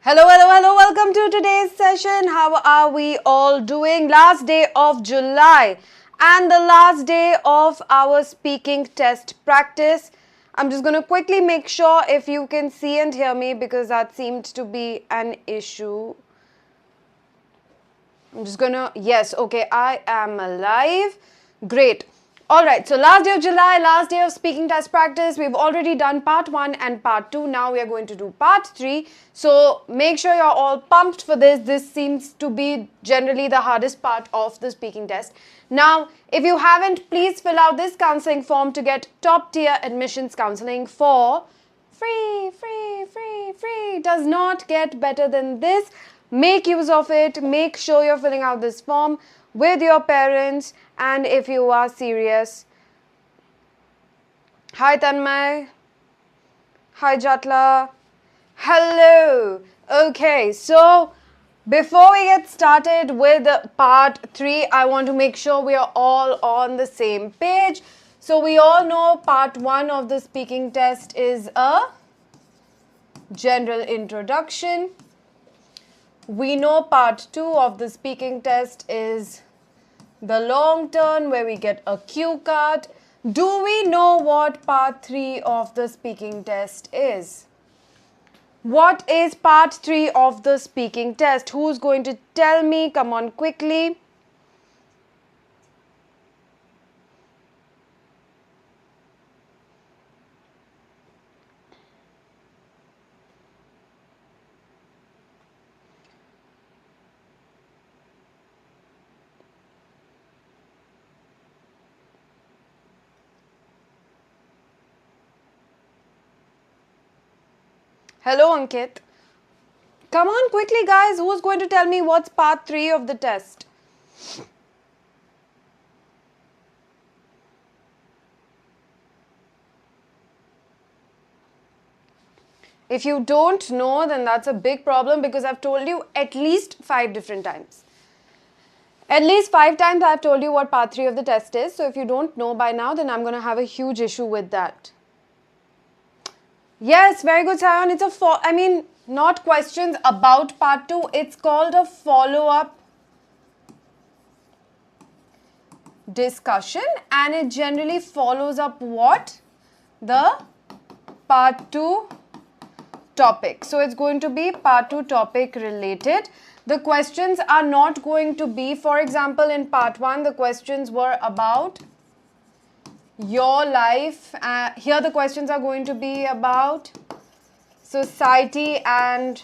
Hello, hello, hello. Welcome to today's session. How are we all doing? Last day of July and the last day of our speaking test practice. I'm just going to quickly make sure if you can see and hear me because that seemed to be an issue. I'm just going to, yes, okay, I am alive. Great. All right, so last day of July, last day of speaking test practice. We've already done part 1 and part 2. Now we are going to do part 3. So make sure you're all pumped for this. This seems to be generally the hardest part of the speaking test. Now, if you haven't, please fill out this counseling form to get top tier admissions counseling for free. Does not get better than this. Make use of it. Make sure you're filling out this form with your parents, and if you are serious. Hi Tanmay. Hi Jatla. Hello. Okay, so before we get started with part 3, I want to make sure we are all on the same page. So we all know part 1 of the speaking test is a general introduction. We know part 2 of the speaking test is the long turn where we get a cue card. Do we know what part 3 of the speaking test is? What is part 3 of the speaking test? Who's going to tell me? Come on quickly. Hello, Ankit. Come on quickly, guys. Who's going to tell me what's part 3 of the test? If you don't know, then that's a big problem because I've told you at least 5 different times. At least 5 times I've told you what part 3 of the test is. So if you don't know by now, then I'm going to have a huge issue with that. Yes, very good, Sayon. It's not questions about part 2. It's called a follow-up discussion, and it generally follows up what? The part 2 topic. So it's going to be part 2 topic related. The questions are not going to be, for example, in part 1, the questions were about your life. Here the questions are going to be about society and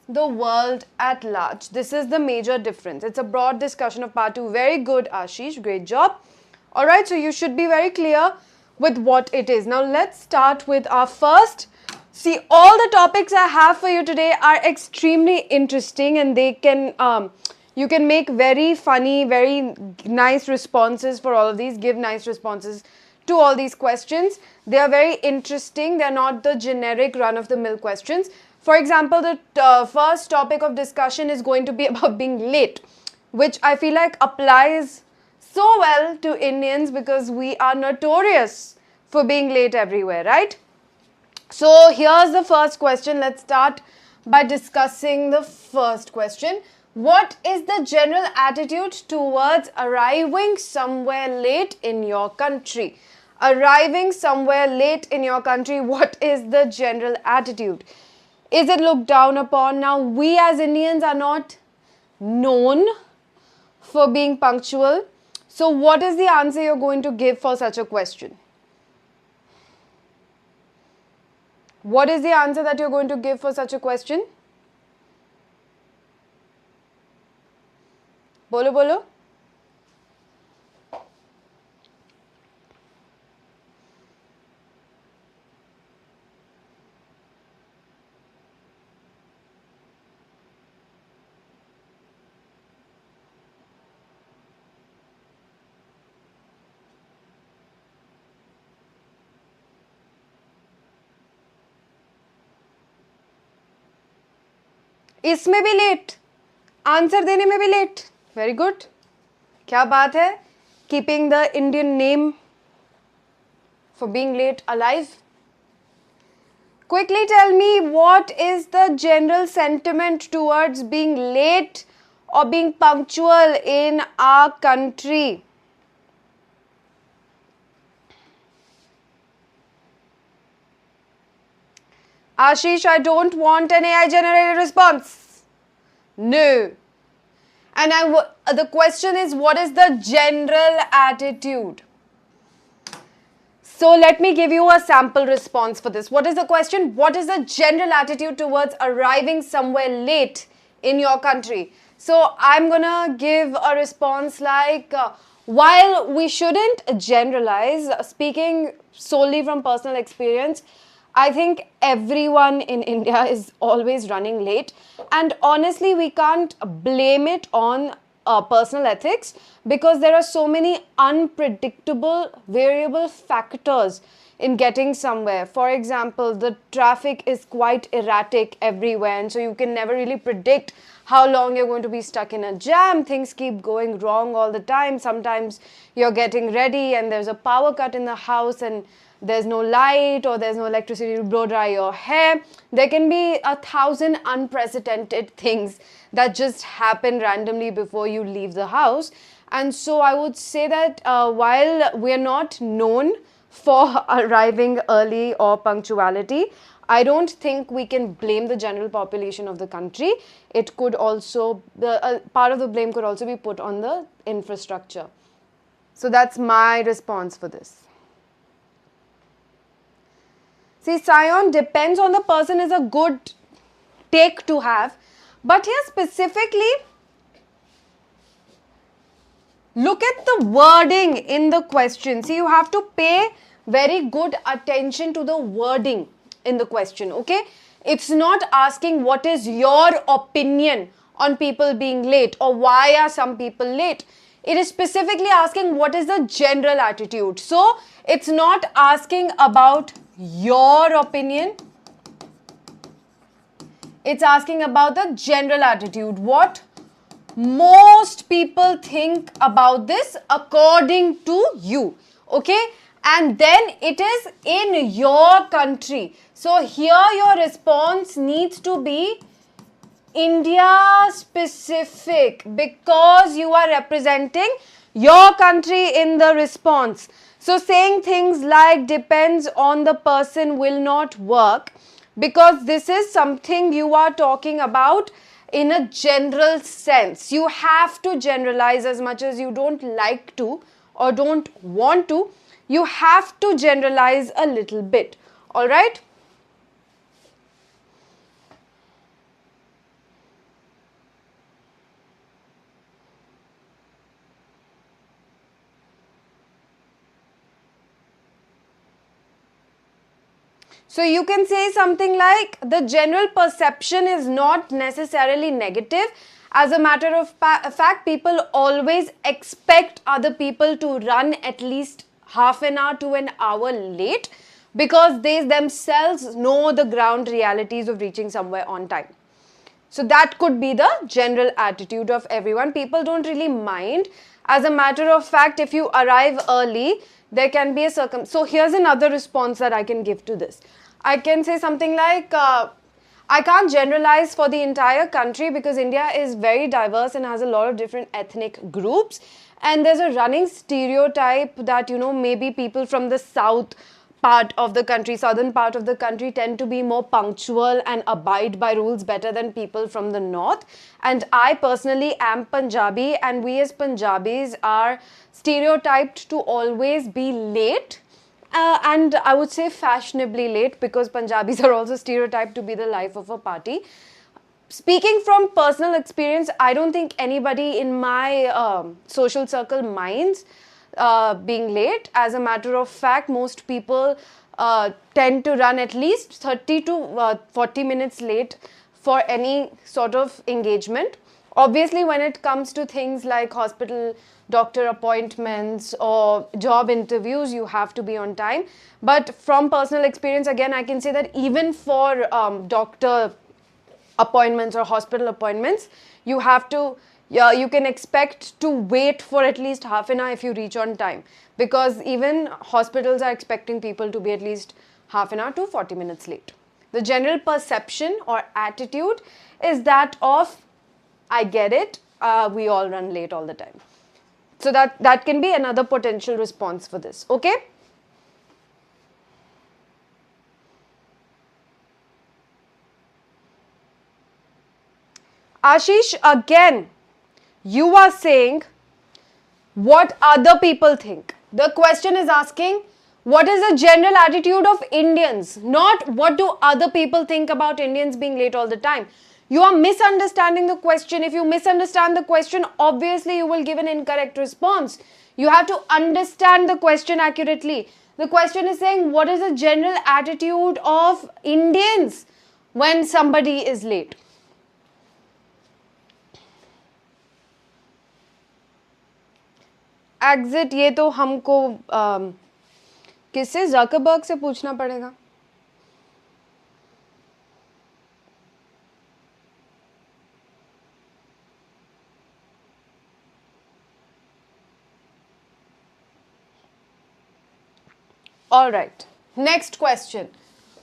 the world at large. This is the major difference. It's a broad discussion of part 2. Very good, Ashish. Great job. All right, so you should be very clear with what it is. Now let's start with our first. See, all the topics I have for you today are extremely interesting, and they can you can make very funny, very nice responses for all of these. Give nice responses to all these questions. They are very interesting. They are not the generic run-of-the-mill questions. For example, the first topic of discussion is going to be about being late, which I feel like applies so well to Indians because we are notorious for being late everywhere, right? So here's the first question. Let's start by discussing the first question. What is the general attitude towards arriving somewhere late in your country? Arriving somewhere late in your country, what is the general attitude? Is it looked down upon? Now, we as Indians are not known for being punctual. So what is the answer you're going to give for such a question? What is the answer that you're going to give for such a question? Bolo, bolo. इसमें भी late, answer देने में भी late. Very good. क्या बात है? Keeping the Indian name for being late alive. Quickly tell me, what is the general sentiment towards being late or being punctual in our country? Ashish, I don't want an AI generated response. No. And the question is, what is the general attitude? So let me give you a sample response for this. What is the question? What is the general attitude towards arriving somewhere late in your country? So I'm gonna give a response like, while we shouldn't generalize, speaking solely from personal experience, I think everyone in India is always running late, and honestly we can't blame it on personal ethics, because there are so many unpredictable variable factors in getting somewhere. For example, the traffic is quite erratic everywhere, and so you can never really predict how long you're going to be stuck in a jam. Things keep going wrong all the time. Sometimes you're getting ready and there's a power cut in the house and there's no light or there's no electricity to blow dry your hair. There can be 1,000 unprecedented things that just happen randomly before you leave the house. And so I would say that while we're not known for arriving early or punctuality, I don't think we can blame the general population of the country. It could also, part of the blame could also be put on the infrastructure. So that's my response for this. See, Sion, depends on the person is a good take to have. But here specifically, look at the wording in the question. See, you have to pay very good attention to the wording in the question, okay? It's not asking what is your opinion on people being late or why are some people late. It is specifically asking what is the general attitude. So, it's not asking about your opinion. It's asking about the general attitude. What most people think about this according to you. Okay? And then it is in your country. So here your response needs to be India specific, because you are representing your country in the response. So saying things like depends on the person will not work, because this is something you are talking about in a general sense. You have to generalize as much as you don't like to or don't want to. You have to generalize a little bit. All right? So you can say something like the general perception is not necessarily negative. As a matter of fact, people always expect other people to run at least half an hour to an hour late, because they themselves know the ground realities of reaching somewhere on time. So that could be the general attitude of everyone. People don't really mind. As a matter of fact, if you arrive early, there can be a So here's another response that I can give to this. I can say something like, I can't generalize for the entire country because India is very diverse and has a lot of different ethnic groups. And there's a running stereotype that, maybe people from the south part of the country, southern part of the country, tend to be more punctual and abide by rules better than people from the north. And I personally am Punjabi, and we as Punjabis are stereotyped to always be late. And I would say fashionably late, because Punjabis are also stereotyped to be the life of a party. Speaking from personal experience, I don't think anybody in my social circle minds being late. As a matter of fact, most people tend to run at least 30 to 40 minutes late for any sort of engagement. Obviously, when it comes to things like hospital, doctor appointments or job interviews, you have to be on time. But from personal experience, again, I can say that even for doctor appointments or hospital appointments, you can expect to wait for at least half an hour if you reach on time, because even hospitals are expecting people to be at least half an hour to 40 minutes late. The general perception or attitude is that of, I get it, we all run late all the time. So that can be another potential response for this, okay? Ashish, again, you are saying what other people think. The question is asking, what is the general attitude of Indians? Not what do other people think about Indians being late all the time. You are misunderstanding the question. If you misunderstand the question, obviously you will give an incorrect response. You have to understand the question accurately. The question is saying, what is the general attitude of Indians when somebody is late? Exit ये तो हमको किससे Zuckerberg से पूछना पड़ेगा. All right, next question.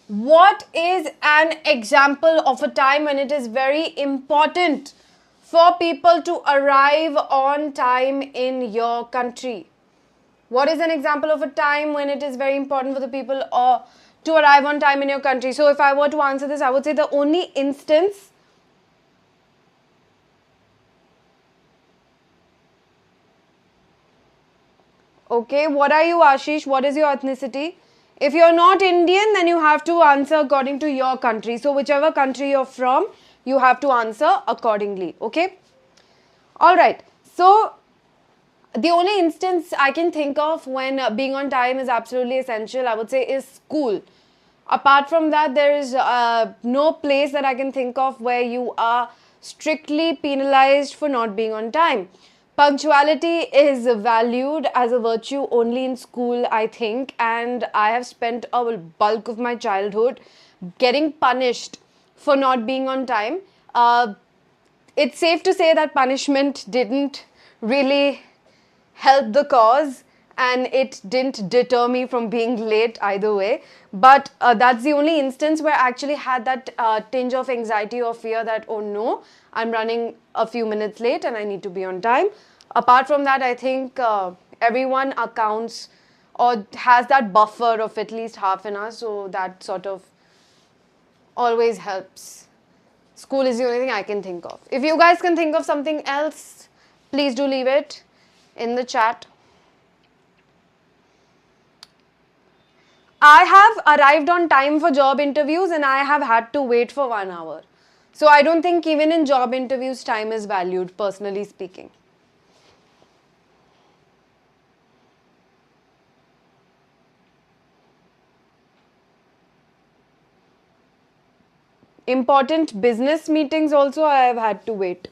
What is an example of a time when it is very important for people to arrive on time in your country? What is an example of a time when it is very important for the people to arrive on time in your country? So if I were to answer this, I would say the only instance okay, what are you, Ashish? What is your ethnicity? If you're not Indian, then you have to answer according to your country. So whichever country you're from, you have to answer accordingly, okay? All right, so the only instance I can think of when being on time is absolutely essential, I would say, is school. Apart from that, there is no place that I can think of where you are strictly penalized for not being on time. Punctuality is valued as a virtue only in school, I think, and I have spent a bulk of my childhood getting punished for not being on time. It's safe to say that punishment didn't really help the cause, and it didn't deter me from being late either way. But that's the only instance where I actually had that tinge of anxiety or fear that, oh no, I'm running a few minutes late and I need to be on time. Apart from that, I think everyone accounts or has that buffer of at least half an hour, so that sort of always helps. School is the only thing I can think of. If you guys can think of something else, please do leave it in the chat. I have arrived on time for job interviews and I have had to wait for 1 hour. So I don't think even in job interviews time is valued, personally speaking. Important business meetings also I have had to wait.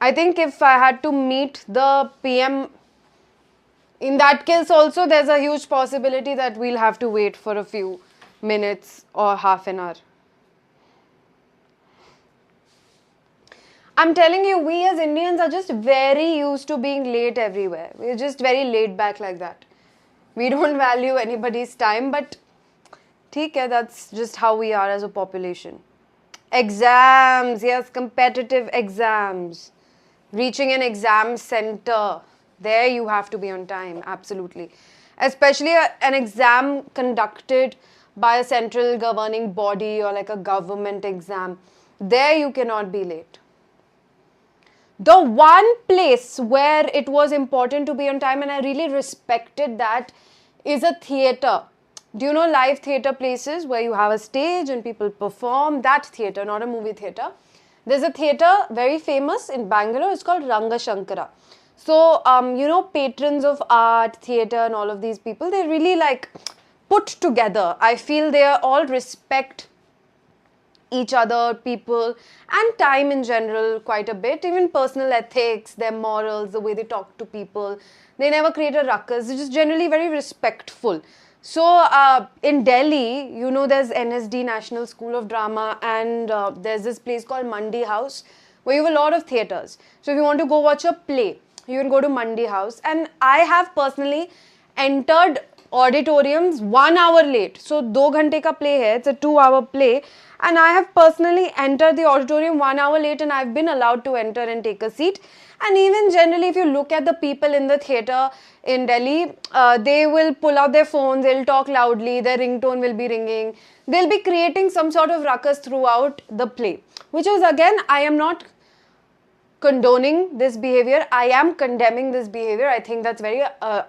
I think if I had to meet the PM, in that case also there's a huge possibility that we'll have to wait for a few minutes or half an hour. I'm telling you, we as Indians are just very used to being late everywhere. We're just very laid back like that. We don't value anybody's time, but okay, that's just how we are as a population. Exams, yes, competitive exams. Reaching an exam center, there you have to be on time, absolutely. Especially an exam conducted by a central governing body or like a government exam, there you cannot be late. The one place where it was important to be on time and I really respected that is a theatre. Do you know live theatre places where you have a stage and people perform? That theatre, not a movie theatre. There's a theatre very famous in Bangalore. It's called Ranga Shankara. So, you know, patrons of art, theatre and all of these people, they really like put together. I feel they are all respect each other, people and time in general quite a bit. Even personal ethics, their morals, the way they talk to people. They never create a ruckus. They're just generally very respectful. So, in Delhi, you know, there's NSD, National School of Drama, and there's this place called Mandi House where you have a lot of theatres. So, if you want to go watch a play, you can go to Mandi House. And I have personally entered auditoriums 1 hour late. So 2 घंटे का play है, it's a 2-hour play, and I have personally entered the auditorium 1 hour late, and I've been allowed to enter and take a seat. And even generally, if you look at the people in the theatre in Delhi, they will pull out their phones, they'll talk loudly, their ringtone will be ringing, they'll be creating some sort of ruckus throughout the play, which is, again, I am not condoning this behavior, I am condemning this behavior. I think that's very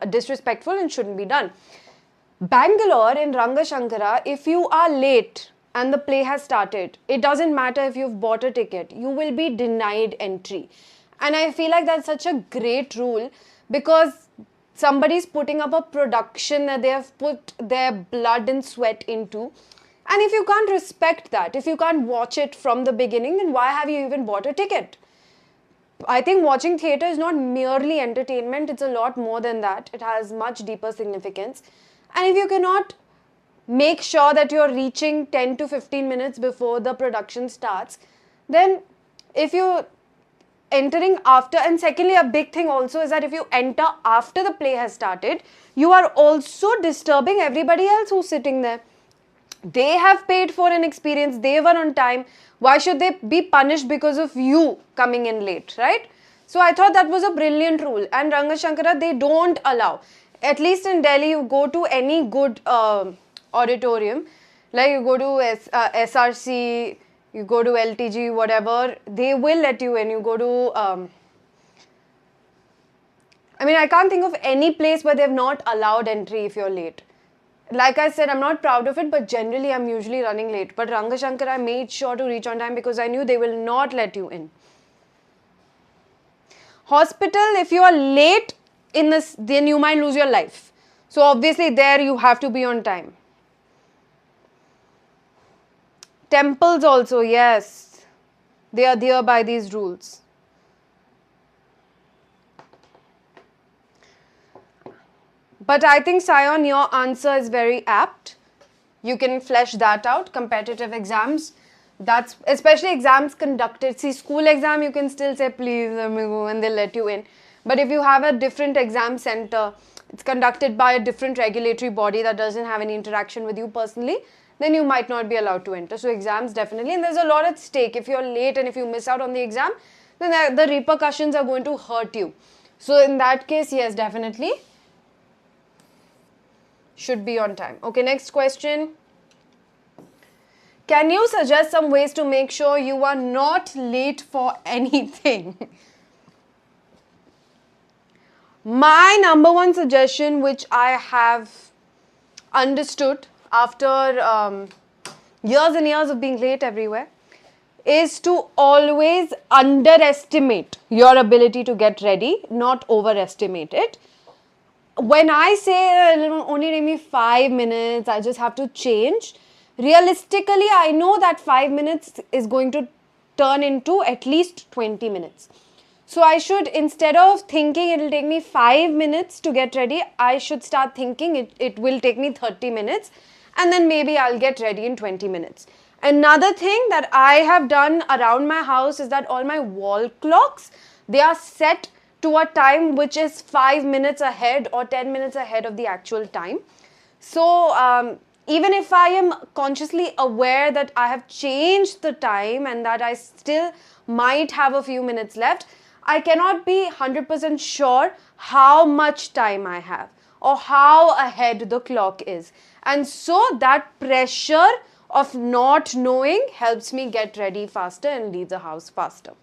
disrespectful and shouldn't be done. Bangalore in Rangashankara, if you are late and the play has started, it doesn't matter if you've bought a ticket, you will be denied entry. And I feel like that's such a great rule, because somebody's putting up a production that they have put their blood and sweat into. And if you can't respect that, if you can't watch it from the beginning, then why have you even bought a ticket? I think watching theatre is not merely entertainment, it's a lot more than that. It has much deeper significance. And if you cannot make sure that you're reaching 10 to 15 minutes before the production starts, then if you're entering after, and secondly, a big thing also is that if you enter after the play has started, you are also disturbing everybody else who's sitting there. They have paid for an experience, they were on time. Why should they be punished because of you coming in late, right? So I thought that was a brilliant rule. And Rangashankara, they don't allow. At least in Delhi, you go to any good auditorium, like you go to SRC, you go to LTG, whatever, they will let you in. You go to, I mean, I can't think of any place where they've not allowed entry if you're late. Like I said, I'm not proud of it, but generally I'm usually running late. But Rangashankar, I made sure to reach on time because I knew they will not let you in. Hospital, if you are late in this, then you might lose your life. So obviously there you have to be on time. Temples also, yes, they are there by these rules. But I think, Sion, your answer is very apt. You can flesh that out. Competitive exams, that's especially exams conducted. See, school exam, you can still say, please let me go, and they'll let you in. But if you have a different exam center, it's conducted by a different regulatory body that doesn't have any interaction with you personally, then you might not be allowed to enter. So exams definitely, and there's a lot at stake. If you're late and if you miss out on the exam, then the repercussions are going to hurt you. So in that case, yes, definitely should be on time. Okay, next question. Can you suggest some ways to make sure you are not late for anything? My number one suggestion, which I have understood after years and years of being late everywhere, is to always underestimate your ability to get ready, not overestimate it. When I say only take me 5 minutes, I just have to change, realistically, I know that 5 minutes is going to turn into at least 20 minutes. So I should, instead of thinking it will take me 5 minutes to get ready, I should start thinking it will take me 30 minutes and then maybe I'll get ready in 20 minutes. Another thing that I have done around my house is that all my wall clocks, they are set to a time which is 5 minutes ahead or 10 minutes ahead of the actual time. So even if I am consciously aware that I have changed the time and that I still might have a few minutes left, I cannot be 100% sure how much time I have or how ahead the clock is. And so that pressure of not knowing helps me get ready faster and leave the house faster.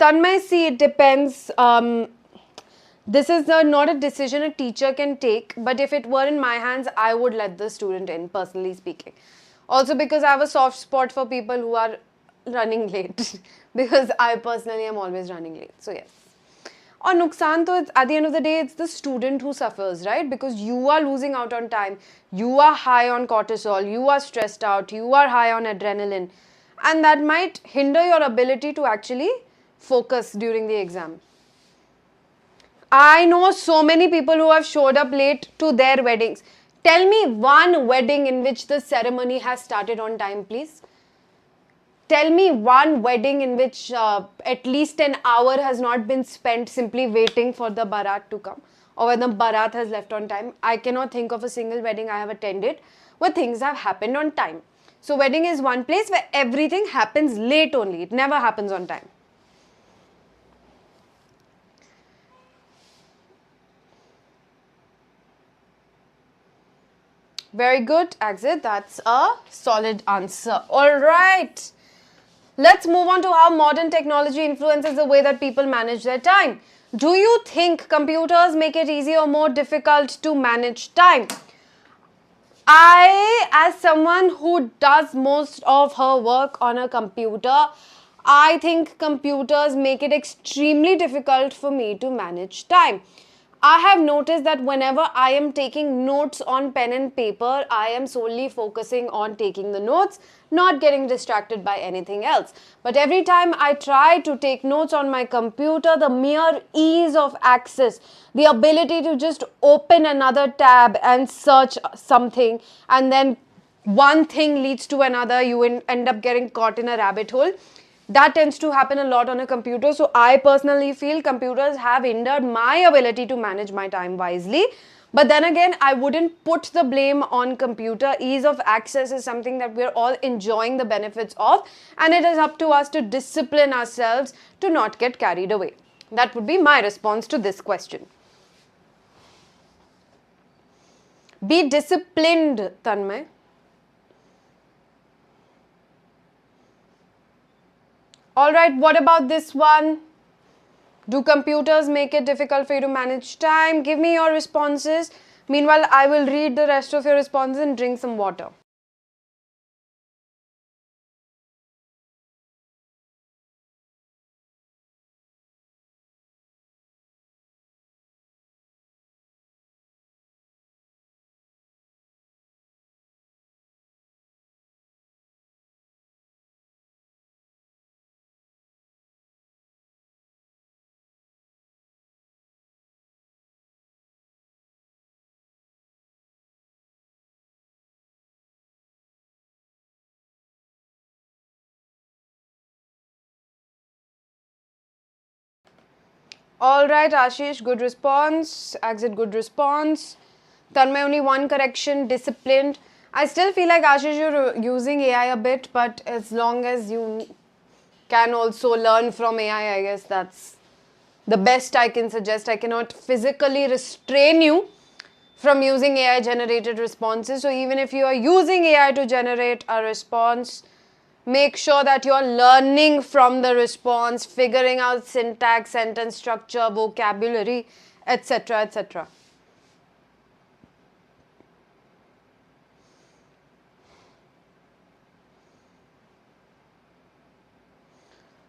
Tanmay, see, it depends. This is not a decision a teacher can take, but if it were in my hands, I would let the student in, personally speaking. Also because I have a soft spot for people who are running late because I personally am always running late. So yes. Or nuksan, to at the end of the day, it's the student who suffers, right? Because you are losing out on time. You are high on cortisol. You are stressed out. You are high on adrenaline. And that might hinder your ability to actually focus during the exam. I know so many people who have showed up late to their weddings. Tell me one wedding in which the ceremony has started on time, please. Tell me one wedding in which at least an hour has not been spent simply waiting for the barat to come, or when the barat has left on time. I cannot think of a single wedding I have attended where things have happened on time. So wedding is one place where everything happens late only. It never happens on time. Very good, Exit. That's a solid answer. All right. Let's move on to how modern technology influences the way that people manage their time. Do you think computers make it easier or more difficult to manage time? I, as someone who does most of her work on a computer, I think computers make it extremely difficult for me to manage time. I have noticed that whenever I am taking notes on pen and paper, I am solely focusing on taking the notes, not getting distracted by anything else. But every time I try to take notes on my computer, the mere ease of access, the ability to just open another tab and search something, and then one thing leads to another, you end up getting caught in a rabbit hole. That tends to happen a lot on a computer. So I personally feel computers have hindered my ability to manage my time wisely. But then again, I wouldn't put the blame on computer. Ease of access is something that we're all enjoying the benefits of, and it is up to us to discipline ourselves to not get carried away. That would be my response to this question. Be disciplined, Tanmay. Alright, what about this one? Do computers make it difficult for you to manage time? Give me your responses. Meanwhile, I will read the rest of your responses and drink some water. Alright, Ashish, good response. Exit, good response. Tanmay, only one correction, disciplined. I still feel like, Ashish, you're using AI a bit, but as long as you can also learn from AI, I guess that's the best I can suggest. I cannot physically restrain you from using AI generated responses. So even if you are using AI to generate a response, make sure that you're learning from the response, figuring out syntax, sentence structure, vocabulary, etc., etc.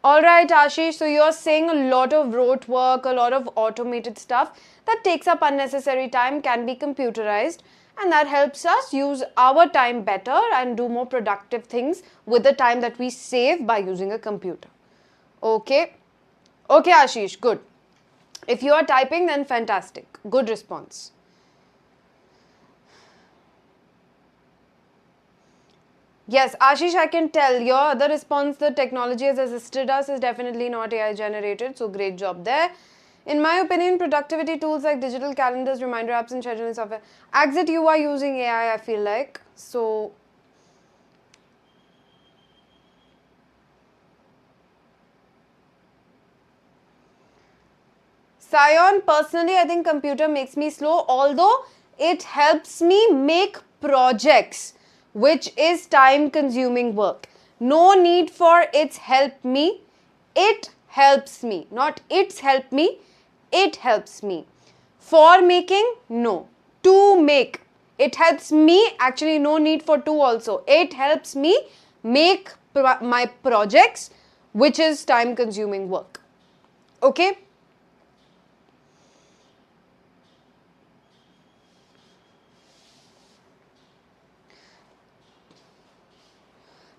Alright, Ashish, so you're saying a lot of rote work, a lot of automated stuff that takes up unnecessary time can be computerized, and that helps us use our time better and do more productive things with the time that we save by using a computer. Okay. Okay, Ashish, good. If you are typing, then fantastic. Good response. Yes, Ashish, I can tell. Your other response, the technology has assisted us, is definitely not AI generated. So great job there. In my opinion, productivity tools like digital calendars, reminder apps, and scheduling software. Exit, you are using AI, I feel like. So Sion, personally, I think computer makes me slow, although it helps me make projects, which is time consuming work. No need for its help me. It helps me. Not it's help me. It helps me. For making, no. To make. It helps me. Actually, no need for to also. It helps me make my projects, which is time consuming work. Okay?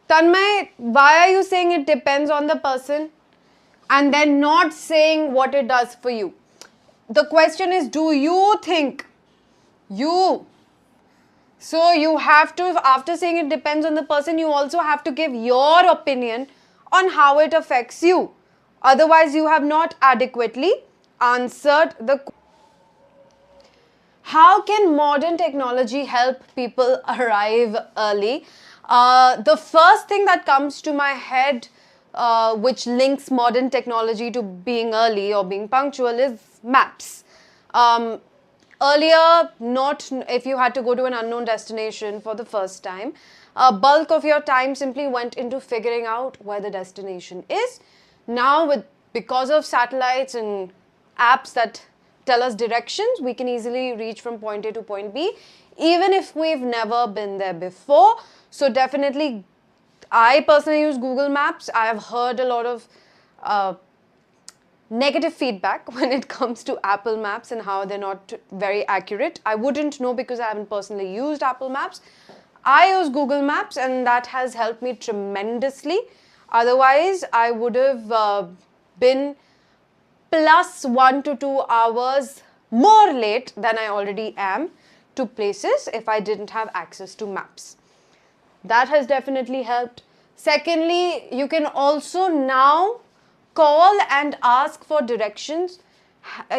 Tanmay, why are you saying it depends on the person and then not saying what it does for you? The question is, do you think you So you have to, after saying it depends on the person, you also have to give your opinion on how it affects you. Otherwise, you have not adequately answered the question. How can modern technology help people arrive early? The first thing that comes to my head, which links modern technology to being early or being punctual, is maps. Earlier, not if you had to go to an unknown destination for the first time, a bulk of your time simply went into figuring out where the destination is. Now, because of satellites and apps that tell us directions, we can easily reach from point A to point B, even if we've never been there before. So definitely, I personally use Google Maps. I have heard a lot of negative feedback when it comes to Apple Maps and how they're not very accurate. I wouldn't know because I haven't personally used Apple Maps. I use Google Maps and that has helped me tremendously. Otherwise, I would have been plus 1 to 2 hours more late than I already am to places if I didn't have access to maps. That has definitely helped. Secondly, you can also now call and ask for directions.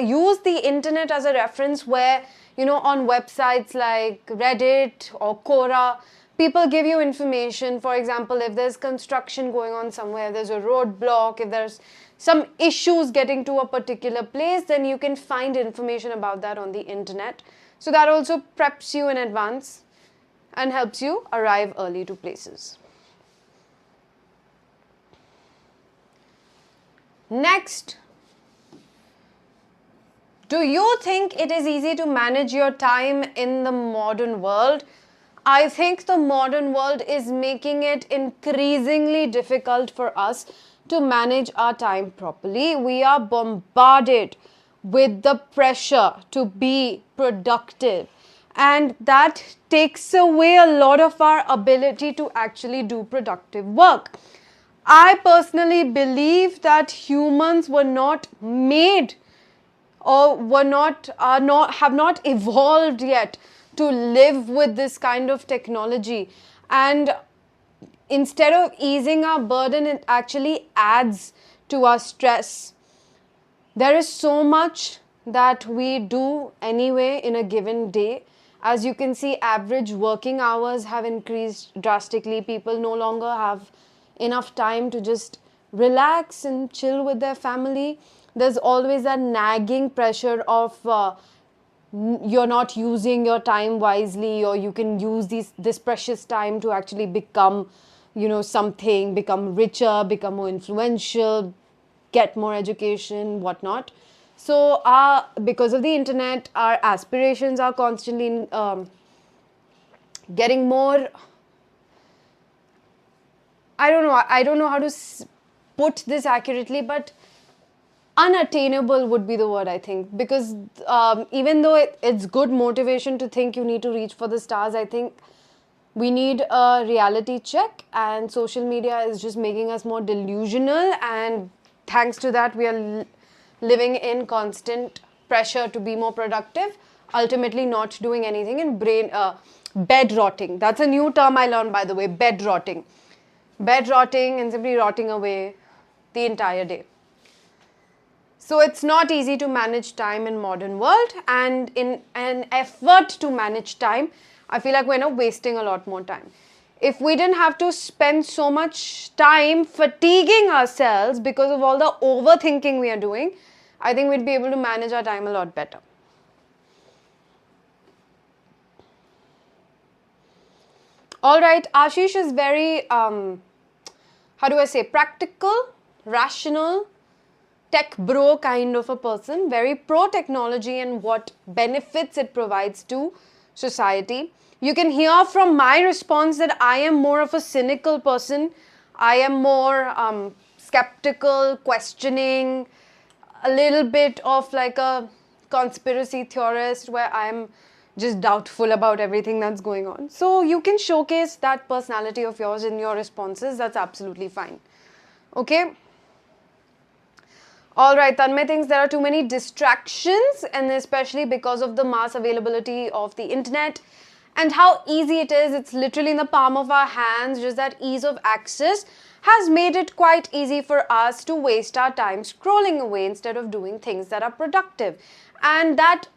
Use the internet as a reference where, on websites like Reddit or Quora, people give you information. For example, if there's construction going on somewhere, there's a roadblock, if there's some issues getting to a particular place, then you can find information about that on the internet. So that also preps you in advance and helps you arrive early to places. Next, do you think it is easy to manage your time in the modern world? I think the modern world is making it increasingly difficult for us to manage our time properly. We are bombarded with the pressure to be productive, and that takes away a lot of our ability to actually do productive work. I personally believe that humans were not made or have not evolved yet to live with this kind of technology, and instead of easing our burden, it actually adds to our stress. There is so much that we do anyway in a given day. As you can see, average working hours have increased drastically. People no longer have enough time to just relax and chill with their family. There's always that nagging pressure of you're not using your time wisely, or you can use this precious time to actually become something, become richer, become more influential, get more education, whatnot. So because of the internet, our aspirations are constantly getting more, I don't know how to put this accurately, but unattainable would be the word, I think, because even though it's good motivation to think you need to reach for the stars, I think we need a reality check, and social media is just making us more delusional, and thanks to that we are living in constant pressure to be more productive, ultimately not doing anything, and bed rotting. That's a new term I learned, by the way, bed rotting. Bed rotting and simply rotting away the entire day. So it's not easy to manage time in modern world, and in an effort to manage time, I feel like we're not wasting a lot more time. If we didn't have to spend so much time fatiguing ourselves because of all the overthinking we are doing, I think we'd be able to manage our time a lot better. All right, Ashish is very, practical, rational, tech bro kind of a person, very pro technology and what benefits it provides to society. You can hear from my response that I am more of a cynical person. I am more skeptical, questioning, a little bit of like a conspiracy theorist where I'm just doubtful about everything that's going on. So you can showcase that personality of yours in your responses. That's absolutely fine. Okay. All right, Tanmay thinks there are too many distractions, and especially because of the mass availability of the internet and how easy it is. It's literally in the palm of our hands. Just that ease of access has made it quite easy for us to waste our time scrolling away instead of doing things that are productive. And that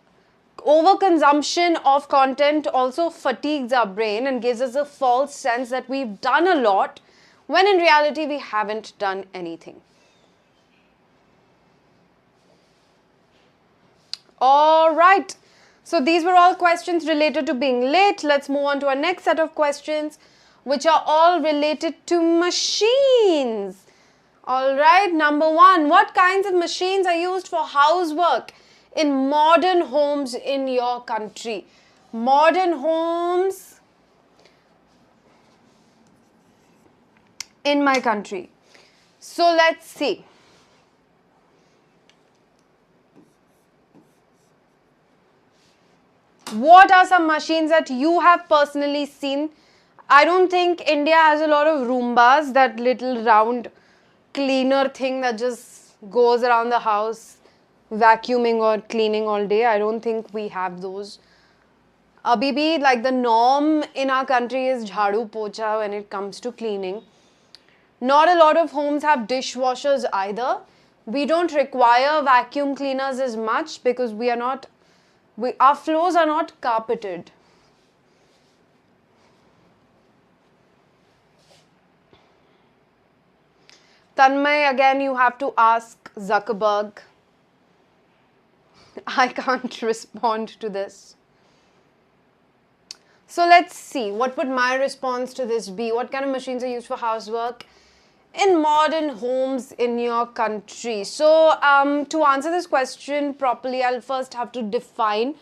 overconsumption of content also fatigues our brain and gives us a false sense that we've done a lot, when in reality we haven't done anything. All right. So these were all questions related to being late. Let's move on to our next set of questions, which are all related to machines. All right. Number one, what kinds of machines are used for housework in modern homes in your country? Modern homes in my country. So let's see. What are some machines that you have personally seen? I don't think India has a lot of Roombas, that little round cleaner thing that just goes around the house vacuuming or cleaning all day. I don't think we have those. Abhibi, like the norm in our country is jhadu pocha when it comes to cleaning. Not a lot of homes have dishwashers either. We don't require vacuum cleaners as much because our floors are not carpeted. Tanmay, again you have to ask Zuckerberg. I can't respond to this. So let's see, what would my response to this be? What kind of machines are used for housework in modern homes in your country? So to answer this question properly, I'll first have to define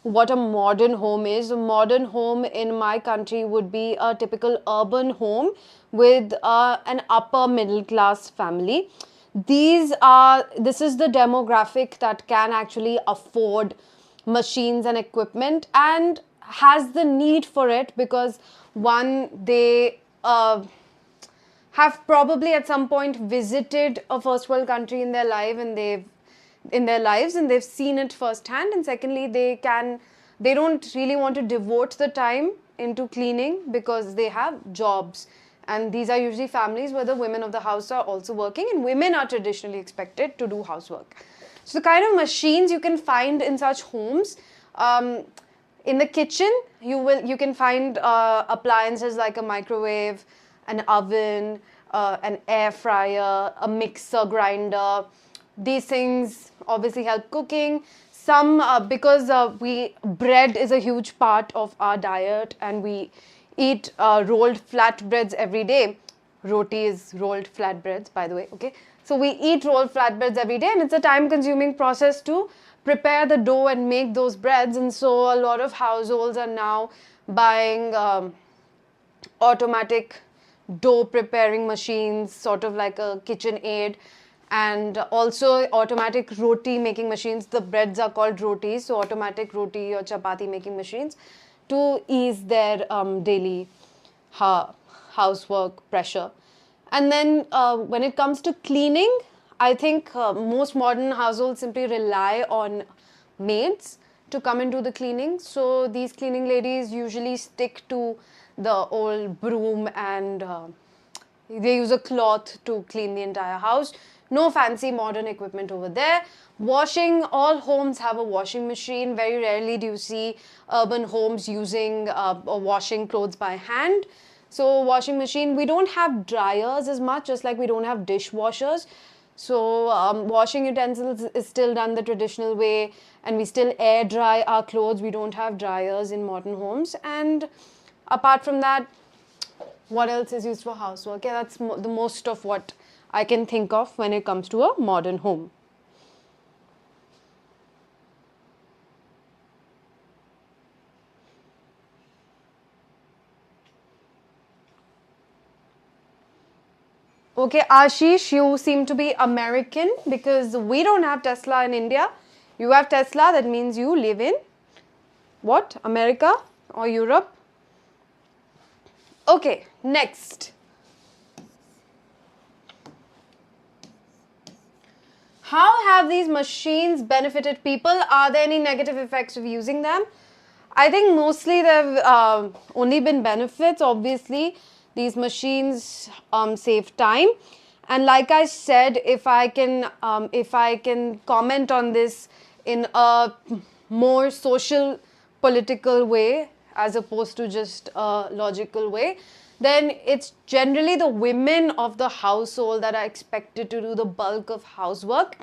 what a modern home is. A modern home in my country would be a typical urban home with an upper middle class family. This is the demographic that can actually afford machines and equipment and has the need for it because one, they have probably at some point visited a first world country in their life and they've seen it firsthand, and secondly they don't really want to devote the time into cleaning because they have jobs, and these are usually families where the women of the house are also working and women are traditionally expected to do housework. So the kind of machines you can find in such homes, in the kitchen you can find appliances like a microwave, an oven, an air fryer, a mixer grinder. These things obviously help cooking. Some, because bread is a huge part of our diet and we eat rolled flatbreads every day. Roti is rolled flatbreads, by the way, okay? So we eat rolled flatbreads every day and it's a time-consuming process to prepare the dough and make those breads, and so a lot of households are now buying automatic dough preparing machines, sort of like a KitchenAid, and also automatic roti making machines. The breads are called rotis, so automatic roti or chapati making machines to ease their daily housework pressure. And then when it comes to cleaning, I think most modern households simply rely on maids to come and do the cleaning. So these cleaning ladies usually stick to the old broom and they use a cloth to clean the entire house. No fancy modern equipment over there. Washing, all homes have a washing machine. Very rarely do you see urban homes using or washing clothes by hand. So washing machine, we don't have dryers as much, just like we don't have dishwashers. So washing utensils is still done the traditional way, and we still air dry our clothes. We don't have dryers in modern homes. And apart from that, what else is used for housework? Yeah, that's the most of what I can think of when it comes to a modern home. Okay, Ashish, you seem to be American because we don't have Tesla in India. You have Tesla, that means you live in what? America or Europe? Okay, next. How have these machines benefited people? Are there any negative effects of using them? I think mostly there have only been benefits. Obviously, these machines save time, and like I said, if I can comment on this in a more social, political way as opposed to just a logical way, then it's generally the women of the household that are expected to do the bulk of housework.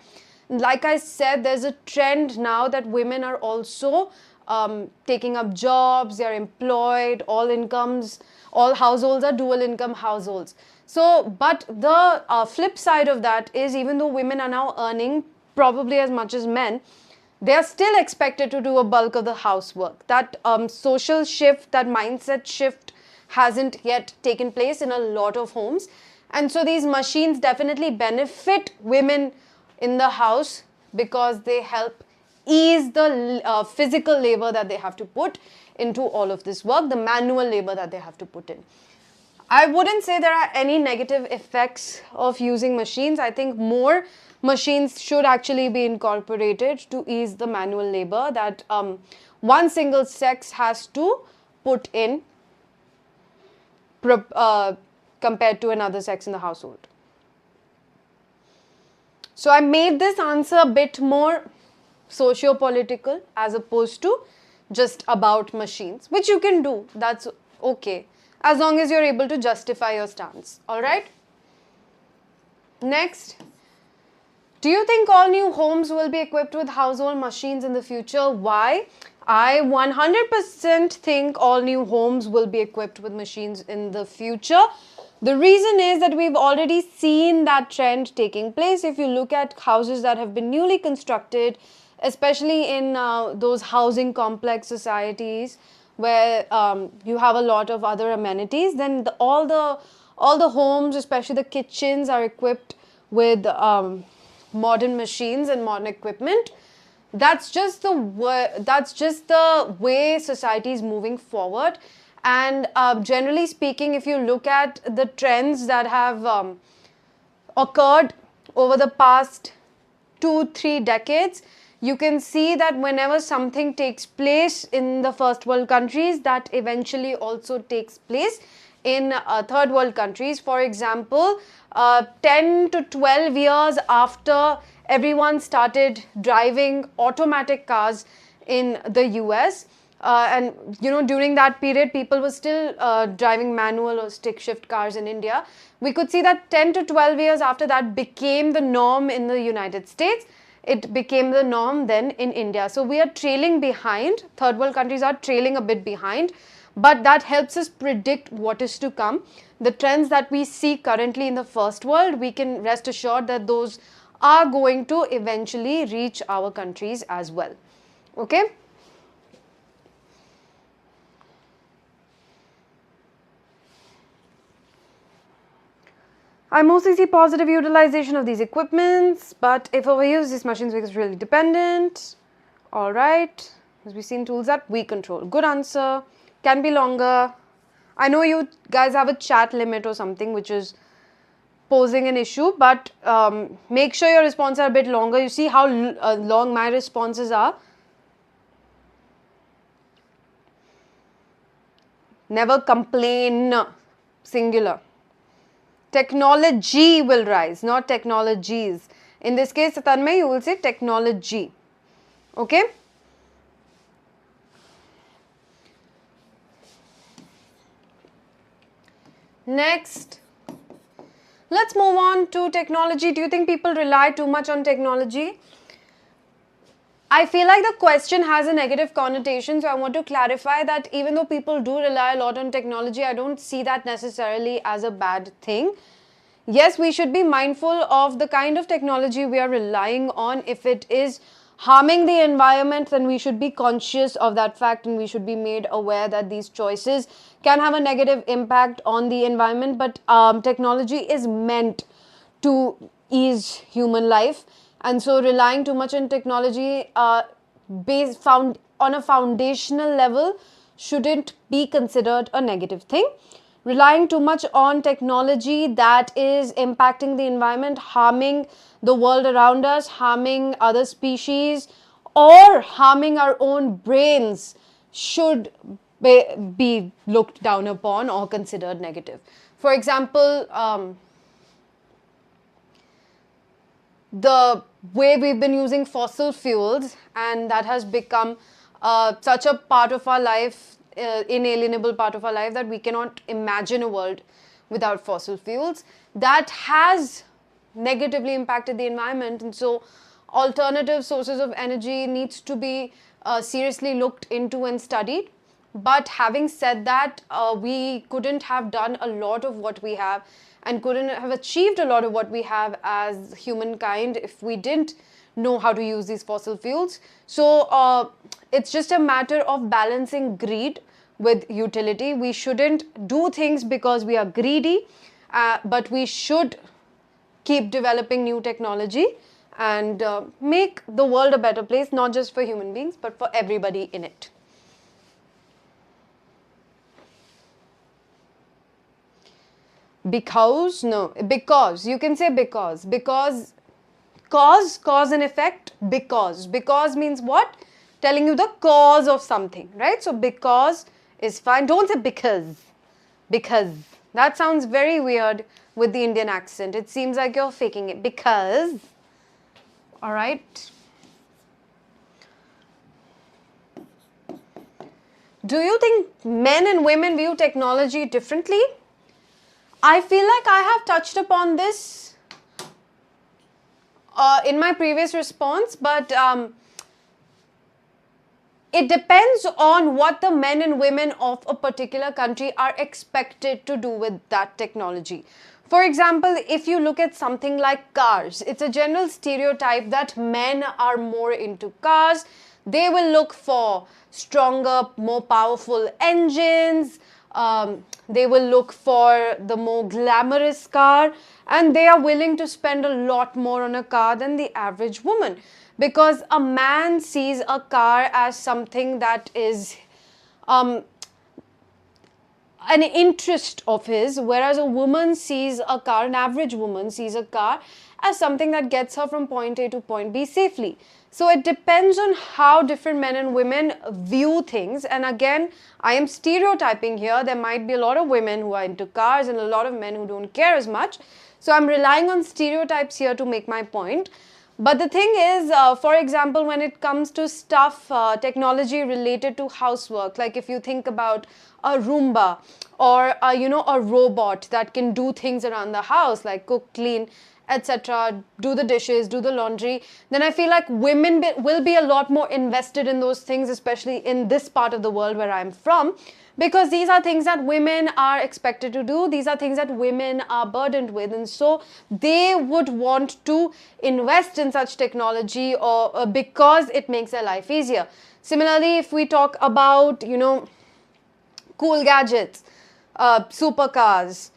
Like I said, there's a trend now that women are also taking up jobs, they're employed, all households are dual income households. So, but the flip side of that is, even though women are now earning probably as much as men, they are still expected to do a bulk of the housework. That social shift, that mindset shift hasn't yet taken place in a lot of homes. And so these machines definitely benefit women in the house because they help ease the physical labor that they have to put into all of this work, the manual labor that they have to put in. I wouldn't say there are any negative effects of using machines. I think more machines should actually be incorporated to ease the manual labor that one single sex has to put in compared to another sex in the household. So I made this answer a bit more socio-political as opposed to just about machines, which you can do. That's okay, as long as you're able to justify your stance. All right? Next. Do you think all new homes will be equipped with household machines in the future? Why? I 100% think all new homes will be equipped with machines in the future. The reason is that we've already seen that trend taking place. If you look at houses that have been newly constructed, especially in those housing complex societies where you have a lot of other amenities, then all the homes, especially the kitchens, are equipped with modern machines and modern equipment. That's just the way society is moving forward. And generally speaking, if you look at the trends that have occurred over the past 2-3 decades, you can see that whenever something takes place in the first world countries, that eventually also takes place in third world countries. For example, 10 to 12 years after everyone started driving automatic cars in the US, and during that period people were still driving manual or stick shift cars in India, we could see that 10 to 12 years after that became the norm in the United States. It became the norm then in India. So we are trailing behind. Third world countries are trailing a bit behind, but that helps us predict what is to come. The trends that we see currently in the first world, we can rest assured that those are going to eventually reach our countries as well. Okay? I mostly see positive utilization of these equipments, but if overused, these machines make us really dependent. All right. As we've seen, tools that we control. Good answer. Can be longer. I know you guys have a chat limit or something which is posing an issue, but make sure your responses are a bit longer. You see how long my responses are. Never complain. Singular. Technology will rise, not technologies. In this case, Tanmay, you will say technology. Okay? Next. Let's move on to technology. Do you think people rely too much on technology? I feel like the question has a negative connotation, so I want to clarify that even though people do rely a lot on technology, I don't see that necessarily as a bad thing. Yes, we should be mindful of the kind of technology we are relying on. If it is harming the environment, then we should be conscious of that fact and we should be made aware that these choices can have a negative impact on the environment. But technology is meant to ease human life. And so relying too much on technology on a foundational level shouldn't be considered a negative thing. Relying too much on technology that is impacting the environment, harming the world around us, harming other species, or harming our own brains should be looked down upon or considered negative. For example, the way we've been using fossil fuels, and that has become such a part of our life, inalienable part of our life, that we cannot imagine a world without fossil fuels. That has negatively impacted the environment, and so alternative sources of energy needs to be seriously looked into and studied. But having said that, we couldn't have done a lot of what we have and couldn't have achieved a lot of what we have as humankind if we didn't know how to use these fossil fuels. So it's just a matter of balancing greed with utility. We shouldn't do things because we are greedy, but we should keep developing new technology and make the world a better place, not just for human beings, but for everybody in it. Because, no, because, you can say because, cause and effect, because means what? Telling you the cause of something, right? So because is fine. Don't say because, that sounds very weird with the Indian accent. It seems like you're faking it. Because, all right. Do you think men and women view technology differently? I feel like I have touched upon this in my previous response, but it depends on what the men and women of a particular country are expected to do with that technology. For example, if you look at something like cars, it's a general stereotype that men are more into cars. They will look for stronger, more powerful engines. They will look for the more glamorous car, and they are willing to spend a lot more on a car than the average woman, because a man sees a car as something that is an interest of his, whereas a woman sees a car, an average woman sees a car as something that gets her from point A to point B safely. So it depends on how different men and women view things. And again, I am stereotyping here. There might be a lot of women who are into cars and a lot of men who don't care as much. So I'm relying on stereotypes here to make my point. But the thing is, for example, when it comes to stuff, technology related to housework, like if you think about a Roomba or, a robot that can do things around the house, like cook, clean, etc., do the dishes, do the laundry, then I feel like women will be a lot more invested in those things, especially in this part of the world where I'm from, because these are things that women are expected to do. These are things that women are burdened with, and so they would want to invest in such technology or because it makes their life easier. Similarly, if we talk about, cool gadgets, supercars,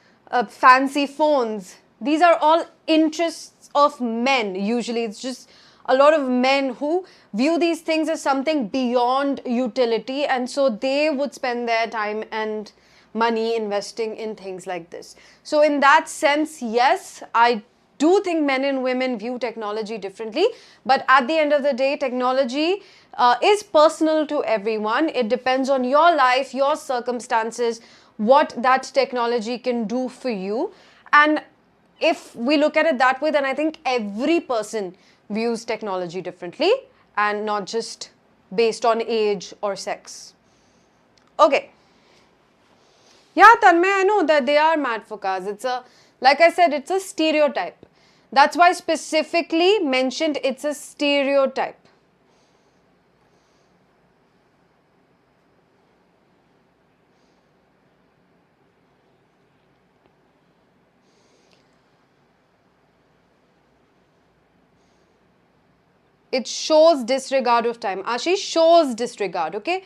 fancy phones, these are all interests of men. Usually it's just a lot of men who view these things as something beyond utility, and so they would spend their time and money investing in things like this. So in that sense, yes, I do think men and women view technology differently, but at the end of the day, technology is personal to everyone. It depends on your life, your circumstances, what that technology can do for you. And if we look at it that way, then I think every person views technology differently and not just based on age or sex. Okay. Yeah, Tanmay, I know that they are mad for cars. Like I said, it's a stereotype. That's why I specifically mentioned it's a stereotype. It shows disregard of time. Ashish, shows disregard, okay?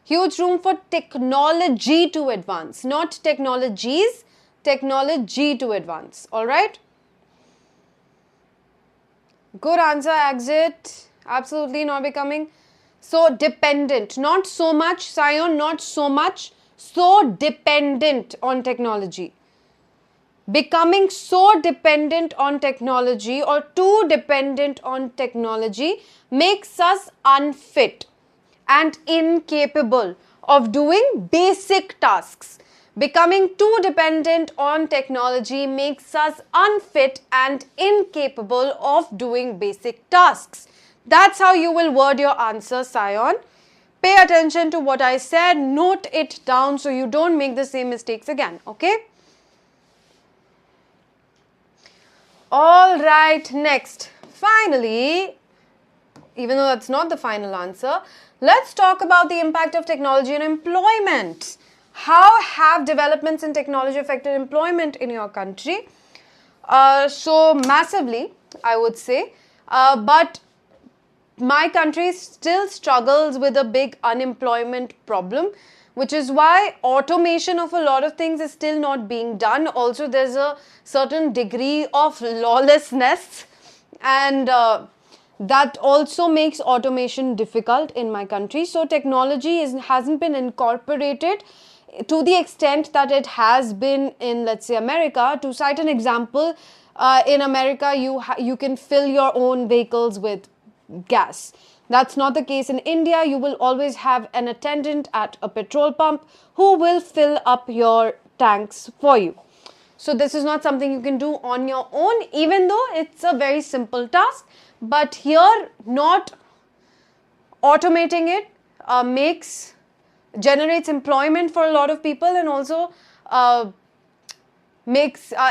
Huge room for technology to advance, not technologies, technology to advance, all right? Good answer, exit. Absolutely not becoming so dependent. Not so much, Sion, not so much, so dependent on technology. Becoming so dependent on technology or too dependent on technology makes us unfit. and incapable of doing basic tasks. Becoming too dependent on technology makes us unfit and incapable of doing basic tasks. That's how you will word your answer, Sion. Pay attention to what I said, note it down so you don't make the same mistakes again, okay? All right, next. Finally, even though that's not the final answer, let's talk about the impact of technology on employment. How have developments in technology affected employment in your country? So massively, I would say. But my country still struggles with a big unemployment problem, which is why automation of a lot of things is still not being done. Also, there's a certain degree of lawlessness, and that also makes automation difficult in my country. So technology hasn't been incorporated to the extent that it has been in, let's say, America. To cite an example, in America, you can fill your own vehicles with gas. That's not the case in India. You will always have an attendant at a petrol pump who will fill up your tanks for you. So this is not something you can do on your own, even though it's a very simple task. But here, not automating it generates employment for a lot of people, and also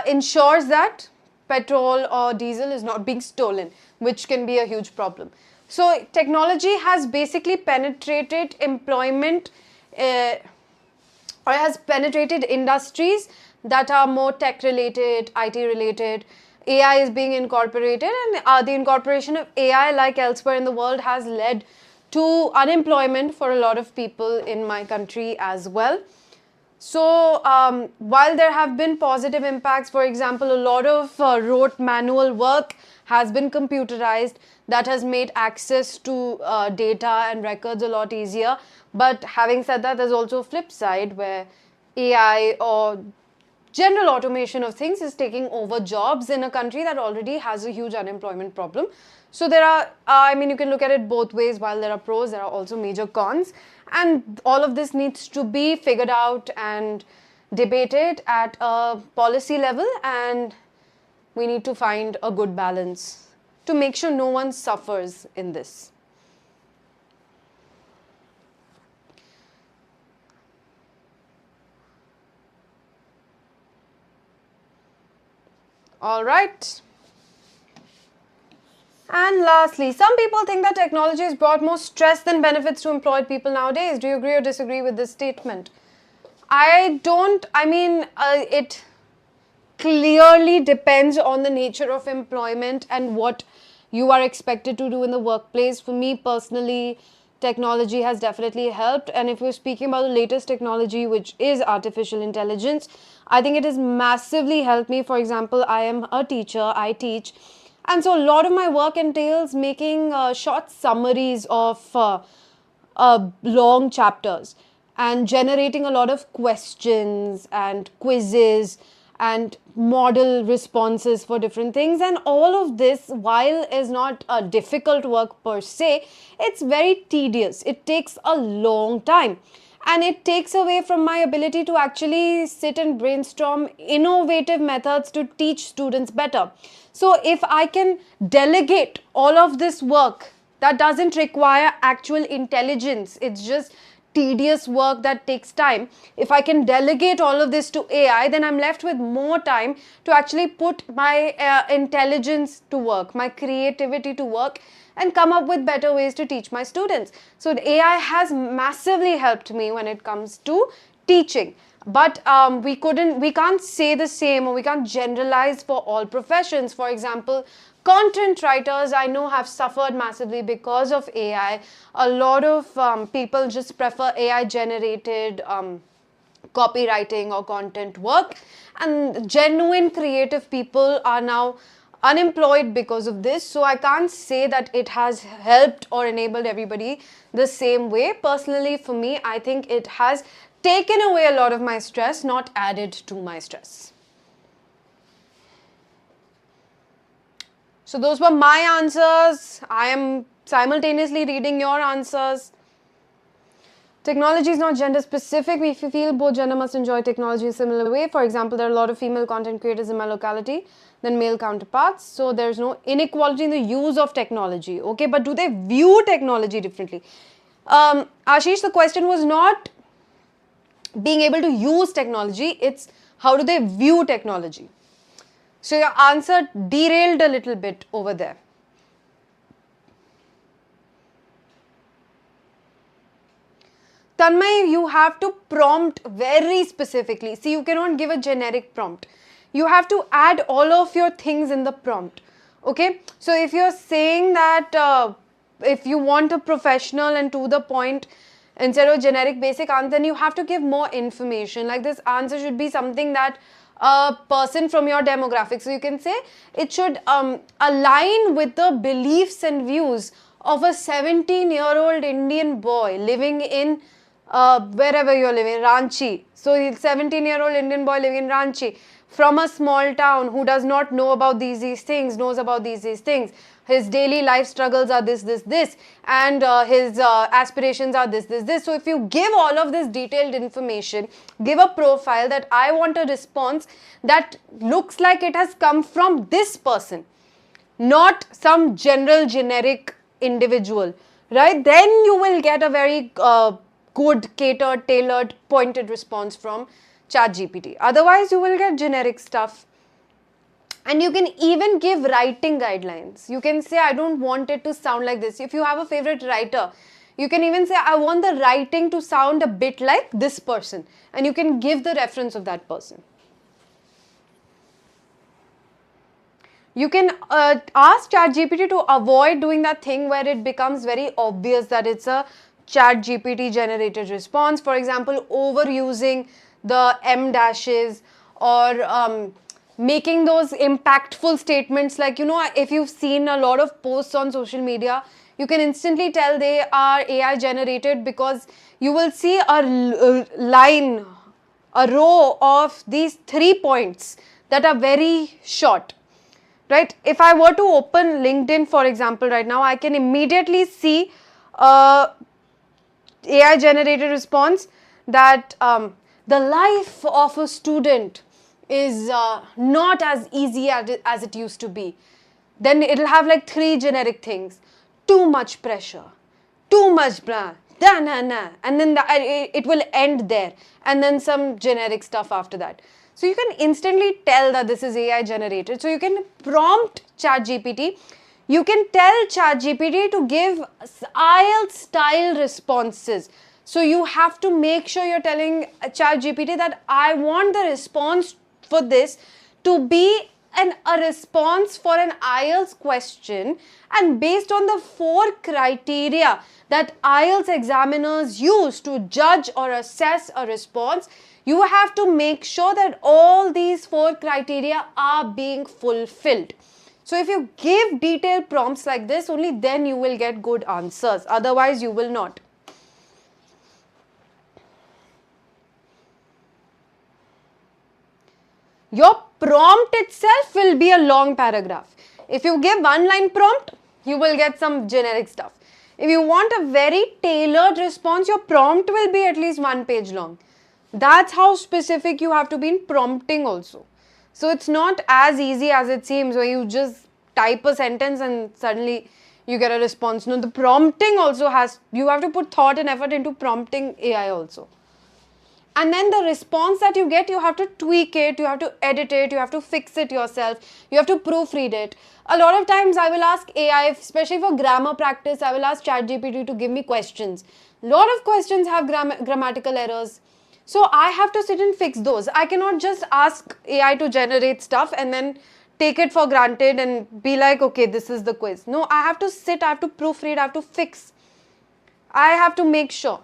ensures that petrol or diesel is not being stolen, which can be a huge problem. So technology has basically penetrated employment or has penetrated industries that are more tech related, IT related. AI is being incorporated, and the incorporation of AI, like elsewhere in the world, has led to unemployment for a lot of people in my country as well. So while there have been positive impacts, for example, a lot of rote manual work has been computerized. That has made access to data and records a lot easier. But having said that, there's also a flip side where AI or general automation of things is taking over jobs in a country that already has a huge unemployment problem. So there are, you can look at it both ways. While there are pros, there are also major cons. And all of this needs to be figured out and debated at a policy level. And we need to find a good balance to make sure no one suffers in this. All right. And lastly, some people think that technology has brought more stress than benefits to employed people nowadays. Do you agree or disagree with this statement? I don't. It clearly depends on the nature of employment and what you are expected to do in the workplace. For me personally, technology has definitely helped. And if we're speaking about the latest technology, which is artificial intelligence, I think it has massively helped me. For example, I am a teacher, I teach. And so a lot of my work entails making short summaries of long chapters and generating a lot of questions and quizzes and model responses for different things. And all of this, while is not a difficult work per se, it's very tedious. It takes a long time. And it takes away from my ability to actually sit and brainstorm innovative methods to teach students better. So if I can delegate all of this work that doesn't require actual intelligence, it's just tedious work that takes time. If I can delegate all of this to AI, then I'm left with more time to actually put my intelligence to work, my creativity to work, and come up with better ways to teach my students. So the AI has massively helped me when it comes to teaching. But we can't say the same, or we can't generalize for all professions. For example, content writers I know have suffered massively because of AI. A lot of people just prefer AI generated copywriting or content work, and genuine creative people are now unemployed because of this. So I can't say that it has helped or enabled everybody the same way. Personally, for me, I think it has taken away a lot of my stress, not added to my stress. So those were my answers. I am simultaneously reading your answers. Technology is not gender specific. If you feel both gender must enjoy technology in a similar way. For example, there are a lot of female content creators in my locality than male counterparts. So there's no inequality in the use of technology. Okay, but do they view technology differently? Ashish, the question was not being able to use technology. It's how do they view technology. So your answer derailed a little bit over there. Tanmay, you have to prompt very specifically. See, you cannot give a generic prompt. You have to add all of your things in the prompt. Okay? So if you're saying that if you want a professional and to the point instead of generic basic answer, then you have to give more information. Like this answer should be something that a person from your demographic. So you can say it should align with the beliefs and views of a 17-year-old Indian boy living in wherever you're living, Ranchi. So 17-year-old Indian boy living in Ranchi from a small town who does not know about these things, knows about these things. His daily life struggles are this, and his aspirations are this. So if you give all of this detailed information, give a profile that I want a response that looks like it has come from this person, not some general generic individual, right? Then you will get a very good, catered, tailored, pointed response from ChatGPT. Otherwise, you will get generic stuff. And you can even give writing guidelines. You can say, I don't want it to sound like this. If you have a favorite writer, you can even say, I want the writing to sound a bit like this person. And you can give the reference of that person. You can ask ChatGPT to avoid doing that thing where it becomes very obvious that it's a ChatGPT generated response. For example, overusing the M dashes or making those impactful statements like, you know, if you've seen a lot of posts on social media, you can instantly tell they are AI generated because you will see a line, a row of these 3 points that are very short, right? If I were to open LinkedIn, for example, right now, I can immediately see AI generated response that the life of a student is not as easy as it used to be. Then it'll have like 3 generic things. Too much pressure, too much blah, da na na, and then it will end there, and then some generic stuff after that. So you can instantly tell that this is AI generated. So you can prompt ChatGPT. You can tell ChatGPT to give IELTS style responses. So you have to make sure you're telling ChatGPT that I want the response for this to be a response for an IELTS question, and based on the 4 criteria that IELTS examiners use to judge or assess a response, you have to make sure that all these 4 criteria are being fulfilled. So if you give detailed prompts like this, only then you will get good answers. Otherwise, you will not. Your prompt itself will be a long paragraph. If you give 1-line prompt, you will get some generic stuff. If you want a very tailored response, your prompt will be at least 1 page long. That's how specific you have to be in prompting also. So it's not as easy as it seems where you just type a sentence and suddenly you get a response. No, the prompting also you have to put thought and effort into prompting AI also. And then the response that you get, you have to tweak it, you have to edit it, you have to fix it yourself, you have to proofread it. A lot of times I will ask AI, especially for grammar practice, I will ask ChatGPT to give me questions. A lot of questions have grammatical errors. So I have to sit and fix those. I cannot just ask AI to generate stuff and then take it for granted and be like, okay, this is the quiz. No, I have to sit, I have to proofread, I have to fix. I have to make sure.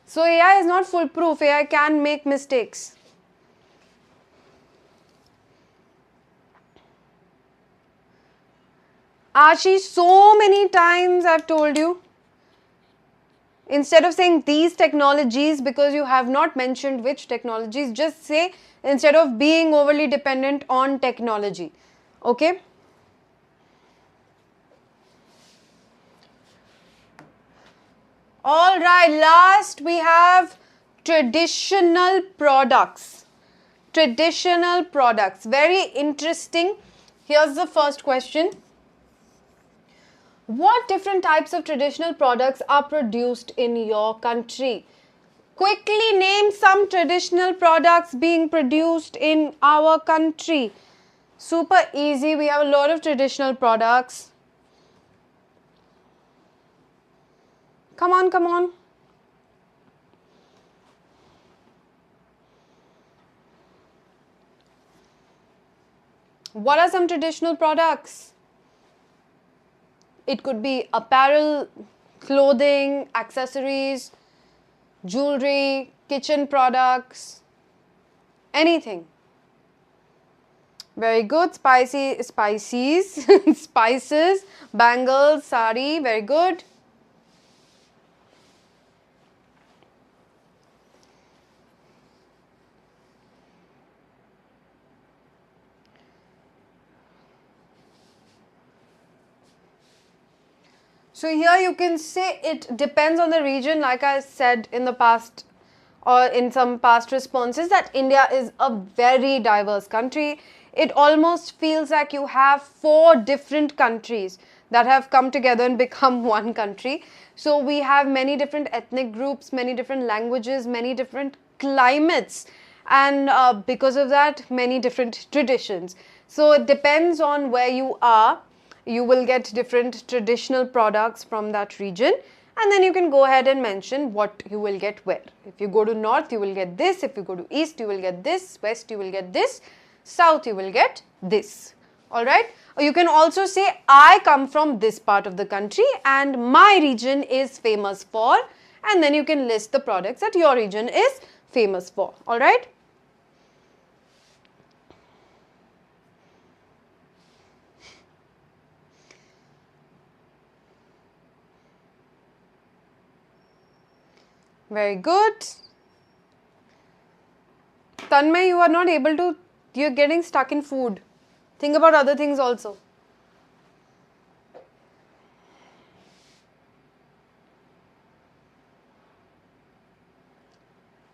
So AI is not foolproof. AI can make mistakes. Ashish, so many times I've told you, instead of saying these technologies, because you have not mentioned which technologies, just say instead of being overly dependent on technology. Okay? All right, last we have traditional products. Traditional products. Very interesting. Here's the first question. What different types of traditional products are produced in your country? Quickly name some traditional products being produced in our country. Super easy. We have a lot of traditional products. Come on, come on. What are some traditional products? It could be apparel, clothing, accessories, jewelry, kitchen products, anything. Very good. Spices, spices, bangles, sari. Very good. So here you can say it depends on the region, like I said in the past or in some past responses, that India is a very diverse country. It almost feels like you have 4 different countries that have come together and become one country. So we have many different ethnic groups, many different languages, many different climates, and because of that, many different traditions. So it depends on where you are. You will get different traditional products from that region, and then you can go ahead and mention what you will get where. If you go to north, you will get this. If you go to east, you will get this. West, you will get this. South, you will get this. Alright? Or you can also say, I come from this part of the country and my region is famous for, and then you can list the products that your region is famous for. Alright? Very good. Tanmay, you are not able to, you're getting stuck in food. Think about other things also.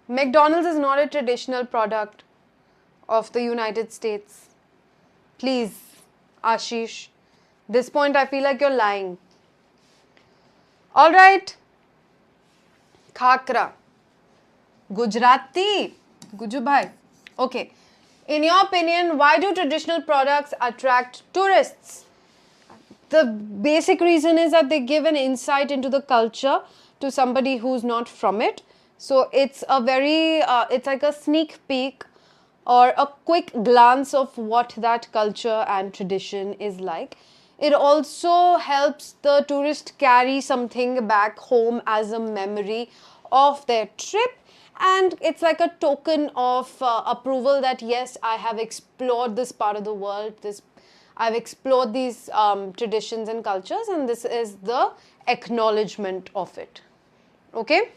McDonald's is not a traditional product of the United States. Please, Ashish. This point I feel like you're lying. Alright. Khakra. Gujarati. Guju bhai. Okay. In your opinion, why do traditional products attract tourists? The basic reason is that they give an insight into the culture to somebody who's not from it. So it's a very, it's like a sneak peek or a quick glance of what that culture and tradition is like. It also helps the tourist carry something back home as a memory of their trip, and it's like a token of approval that yes, I have explored this part of the world, I've explored these traditions and cultures, and this is the acknowledgement of it. Okay?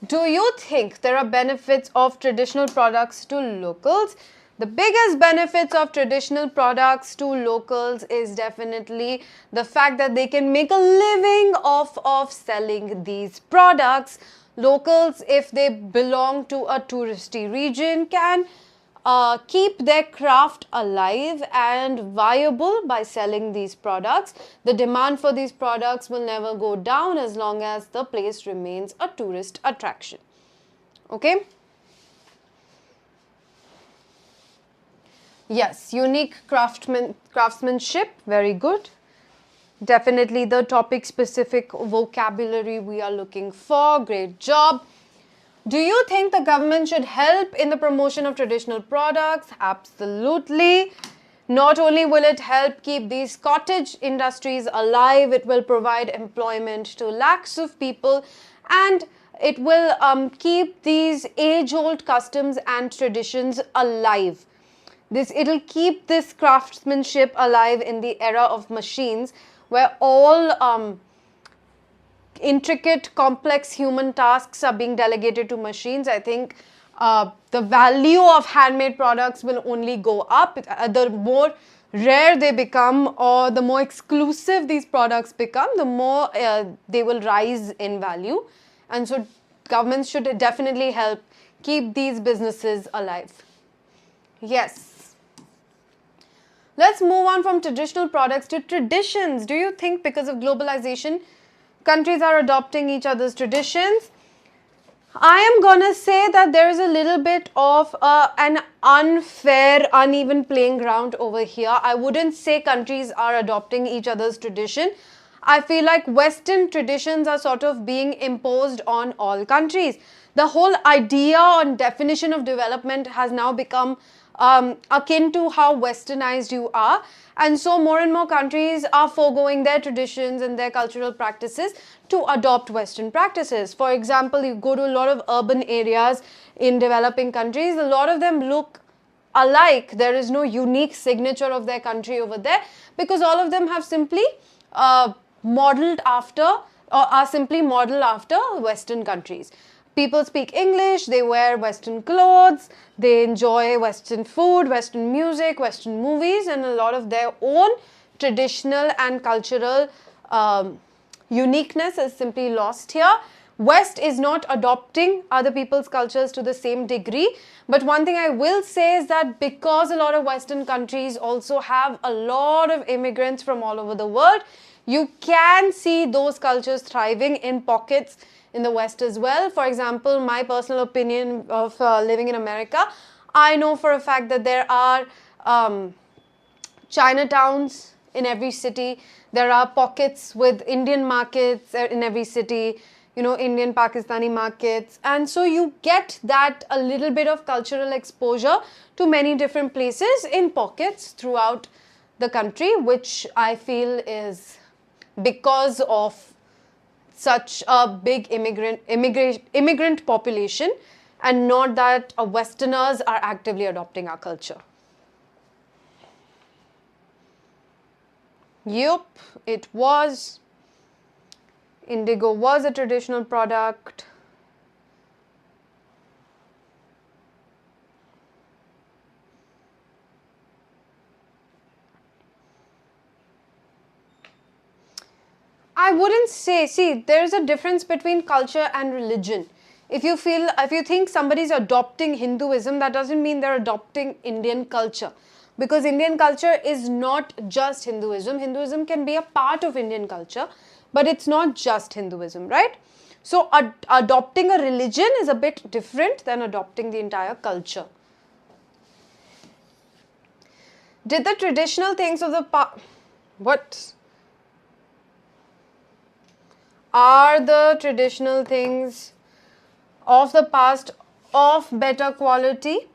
Do you think there are benefits of traditional products to locals? The biggest benefits of traditional products to locals is definitely the fact that they can make a living off of selling these products. Locals, if they belong to a touristy region, can keep their craft alive and viable by selling these products. The demand for these products will never go down as long as the place remains a tourist attraction. Okay? Yes, unique craftsmanship, very good. Definitely the topic specific vocabulary we are looking for, great job. Do you think the government should help in the promotion of traditional products? Absolutely. Not only will it help keep these cottage industries alive, it will provide employment to lakhs of people, and it will keep these age-old customs and traditions alive. It'll keep this craftsmanship alive in the era of machines, where all intricate, complex human tasks are being delegated to machines. I think the value of handmade products will only go up. The more rare they become or the more exclusive these products become, the more they will rise in value. And so governments should definitely help keep these businesses alive. Yes. Let's move on from traditional products to traditions. Do you think because of globalization, countries are adopting each other's traditions? I am gonna say that there is a little bit of an unfair, uneven playing ground over here. I wouldn't say countries are adopting each other's tradition. I feel like Western traditions are sort of being imposed on all countries. The whole idea and definition of development has now become akin to how westernized you are, and so more and more countries are foregoing their traditions and their cultural practices to adopt Western practices. For example, you go to a lot of urban areas in developing countries, a lot of them look alike. There is no unique signature of their country over there because all of them have simply modeled after or are simply modeled after Western countries. People speak English, they wear Western clothes, they enjoy Western food, Western music, Western movies, and a lot of their own traditional and cultural uniqueness is simply lost here. West is not adopting other people's cultures to the same degree, but one thing I will say is that because a lot of Western countries also have a lot of immigrants from all over the world, you can see those cultures thriving in pockets in the West as well. For example, my personal opinion of living in America, I know for a fact that there are Chinatowns in every city. There are pockets with Indian markets in every city, you know, Indian Pakistani markets. And so you get that a little bit of cultural exposure to many different places in pockets throughout the country, which I feel is because of such a big immigrant population, and not that Westerners are actively adopting our culture. Yup, it was. Indigo was a traditional product. I wouldn't say, see, there's a difference between culture and religion. If you think somebody's adopting Hinduism, that doesn't mean they're adopting Indian culture. Because Indian culture is not just Hinduism. Hinduism can be a part of Indian culture, but it's not just Hinduism, right? So adopting a religion is a bit different than adopting the entire culture. Did the traditional things of the past... What? Are the traditional things of the past of better quality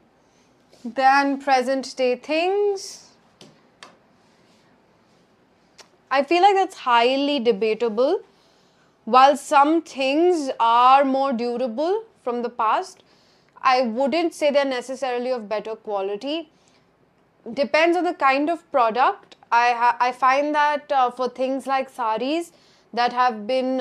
than present day things? I feel like that's highly debatable. While some things are more durable from the past, I wouldn't say they're necessarily of better quality. Depends on the kind of product. I find that for things like saris that have been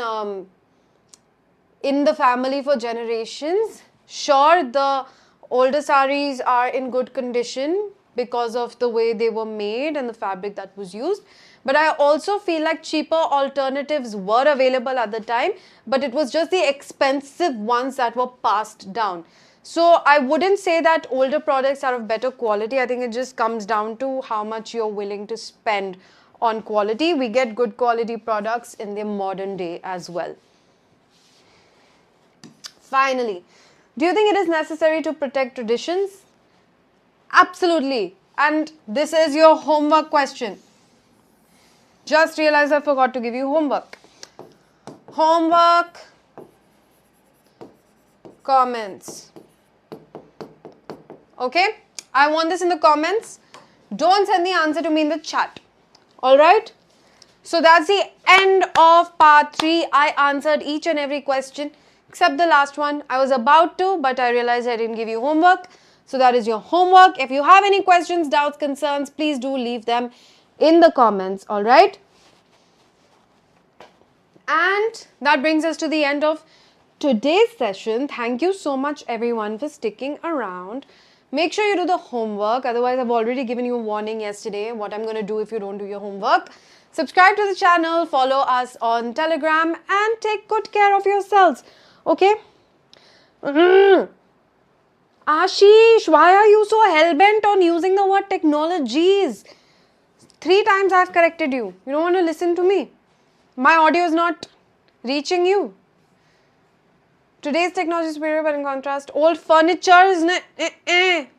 in the family for generations, sure, the older saris are in good condition because of the way they were made and the fabric that was used. But I also feel like cheaper alternatives were available at the time, but it was just the expensive ones that were passed down. So I wouldn't say that older products are of better quality. I think it just comes down to how much you're willing to spend on quality. We get good quality products in the modern day as well. Finally, do you think it is necessary to protect traditions? Absolutely. And this is your homework question. Just realized I forgot to give you homework. Homework, comments. Okay? I want this in the comments. Don't send the answer to me in the chat. Alright? So that's the end of part 3. I answered each and every question except the last one. I was about to, but I realized I didn't give you homework. So that is your homework. If you have any questions, doubts, concerns, please do leave them in the comments. Alright? And that brings us to the end of today's session. Thank you so much everyone for sticking around. Make sure you do the homework. Otherwise, I've already given you a warning yesterday what I'm going to do if you don't do your homework. Subscribe to the channel, follow us on Telegram, and take good care of yourselves. Okay? Ashish, why are you so hell-bent on using the word technologies? 3 times I've corrected you. You don't want to listen to me. My audio is not reaching you. Today's technology is superior, but in contrast, old furniture is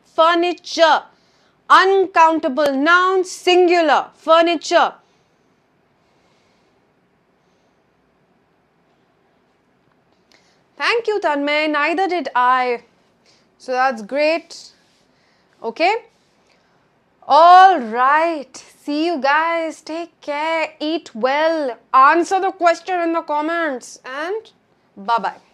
furniture. Uncountable noun, singular. Furniture. Thank you, Tanmay. Neither did I. So that's great. Okay. All right. See you guys. Take care. Eat well. Answer the question in the comments. And bye-bye.